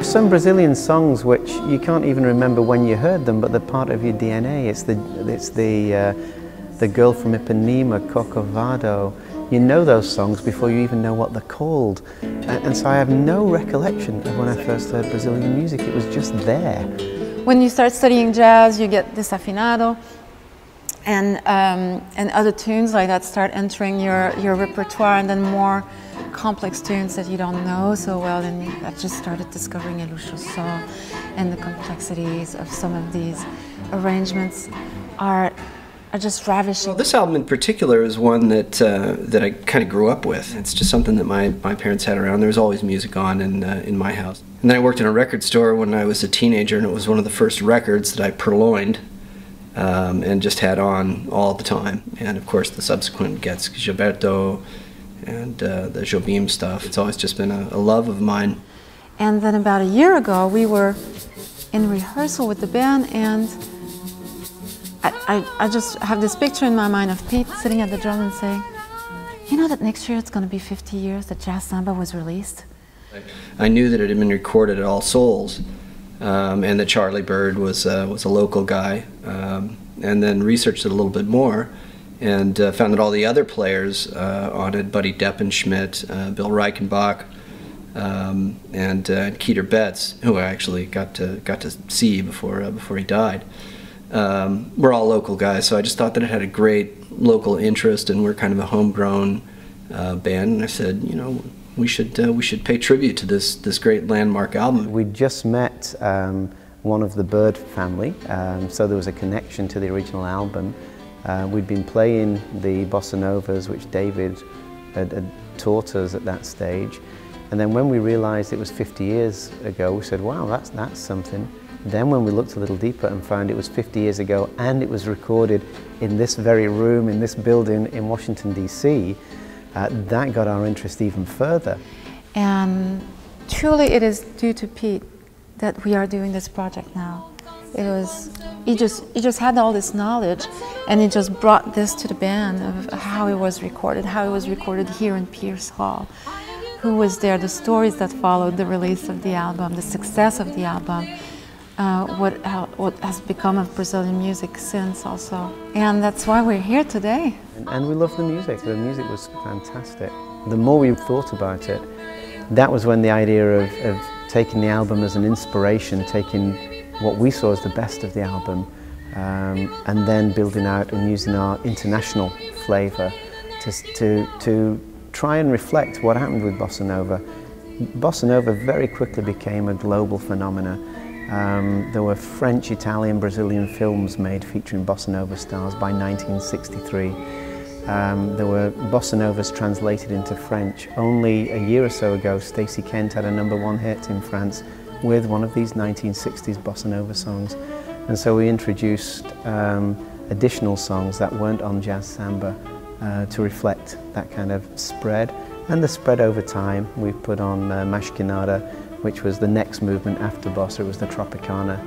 Some Brazilian songs which you can't even remember when you heard them, but they're part of your DNA. It's the girl from Ipanema, Corcovado. You know those songs before you even know what they're called. And so I have no recollection of when I first heard Brazilian music. It was just there. When you start studying jazz, you get desafinado, and other tunes like that start entering your repertoire, and then more complex tunes that you don't know so well, and I just started discovering a lustrous and the complexities of some of these arrangements are just ravishing. Well, this album in particular is one that I kind of grew up with. It's just something that my parents had around. There was always music on in my house. And then I worked in a record store when I was a teenager, and it was one of the first records that I purloined and just had on all the time. And of course the subsequent Getz, Gilberto, and the Jobim stuff. It's always just been a love of mine. And then about a year ago, we were in rehearsal with the band, and I just have this picture in my mind of Pete sitting at the drum and saying, you know that next year it's going to be 50 years that Jazz Samba was released? I knew that it had been recorded at All Souls, and that Charlie Bird was a local guy, and then researched it a little bit more, and found that all the other players on it, Buddy Deppenschmidt, Bill Reichenbach, and Keter Betts, who I actually got to see before he died, were all local guys. So I just thought that it had a great local interest, and we're kind of a homegrown band. And I said, you know, we should pay tribute to this great landmark album. We just met one of the Bird family, so there was a connection to the original album. We'd been playing the bossa novas, which David had taught us at that stage, and then when we realized it was 50 years ago, we said, wow, that's something. Then when we looked a little deeper and found it was 50 years ago and it was recorded in this very room, in this building in Washington, D.C., that got our interest even further. And truly it is due to Pete that we are doing this project now. He just had all this knowledge, and he just brought this to the band of how it was recorded here in Pierce Hall, who was there, the stories that followed the release of the album, the success of the album, what has become of Brazilian music since also. And that's why we're here today. And we love the music. The music was fantastic. The more we thought about it, that was when the idea of taking the album as an inspiration, taking what we saw as the best of the album, and then building out and using our international flavour to try and reflect what happened with bossa nova. Bossa nova very quickly became a global phenomena. There were French, Italian, Brazilian films made featuring bossa nova stars by 1963. There were bossa novas translated into French. Only a year or so ago, Stacey Kent had a #1 hit in France with one of these 1960s bossa nova songs. And so we introduced additional songs that weren't on Jazz Samba to reflect that kind of spread. And the spread over time, we put on Mashkinada, which was the next movement after bossa. It was the Tropicana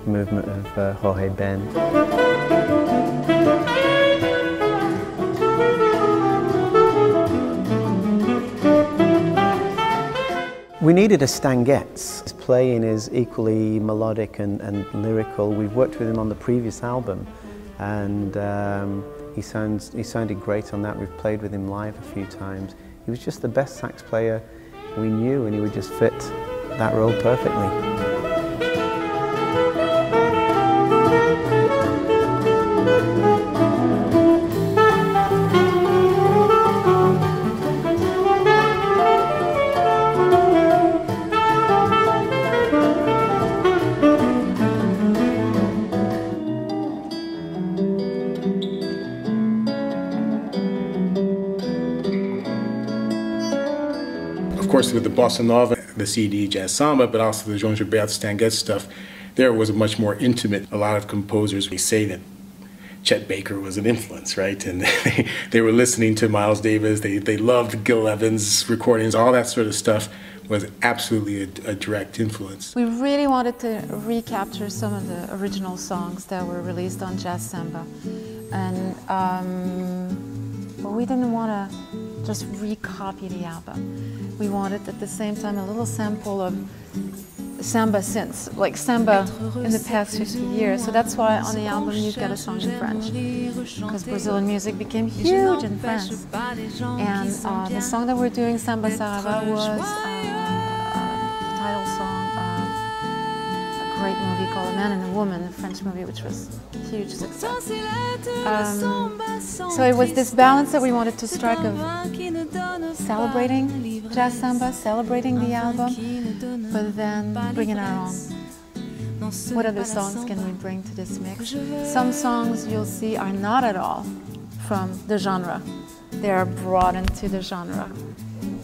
movement of Jorge Ben. We needed a Stan Getz. His playing is equally melodic and lyrical. We've worked with him on the previous album, and he sounded great on that. We've played with him live a few times. He was just the best sax player we knew, and he would just fit that role perfectly. Of course, with the bossa nova, the CD Jazz Samba, but also the Joao Gilberto, Stan Getz stuff, there was a much more intimate. A lot of composers, we say that Chet Baker was an influence, right? And they were listening to Miles Davis, they loved Gil Evans' recordings, all that sort of stuff was absolutely a direct influence. We really wanted to recapture some of the original songs that were released on Jazz Samba. And we didn't want to just recopy the album. We wanted at the same time a little sample of samba synths, like samba in the past 50 years. So that's why on the album you get a song in French, because Brazilian music became huge in France. And the song that we're doing, Samba Sarava, was the title song of a great movie called A Man and a Woman, a French movie, which was a huge success. So it was this balance that we wanted to strike of celebrating jazz samba, celebrating the album, but then bringing our own. What other songs can we bring to this mix? Some songs you'll see are not at all from the genre. They are brought into the genre.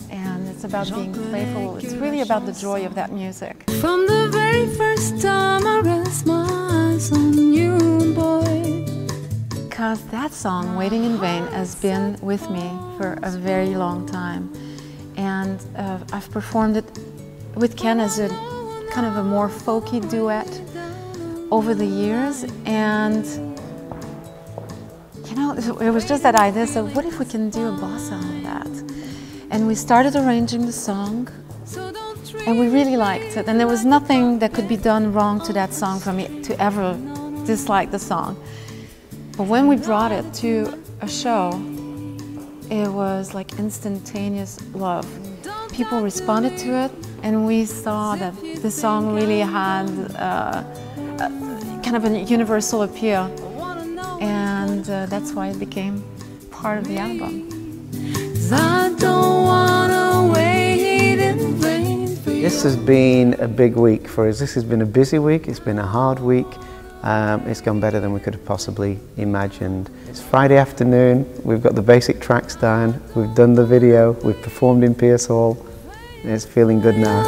And it's about being playful. It's really about the joy of that music. From the very first time I rest my eyes on you, boy. Because that song, Waiting in Vain, has been with me for a very long time. And I've performed it with Ken as a kind of a more folky duet over the years. And you know, it was just that idea, so what if we can do a bossa on that? And we started arranging the song, and we really liked it. And there was nothing that could be done wrong to that song for me to ever dislike the song. But when we brought it to a show, it was like instantaneous love. People responded to it, and we saw that the song really had kind of a universal appeal. And that's why it became part of the album. I don't wanna wait in vain for you. This has been a big week for us. This has been a busy week, it's been a hard week. It's gone better than we could have possibly imagined. It's Friday afternoon, we've got the basic tracks down, we've done the video, we've performed in Pierce Hall, and it's feeling good now.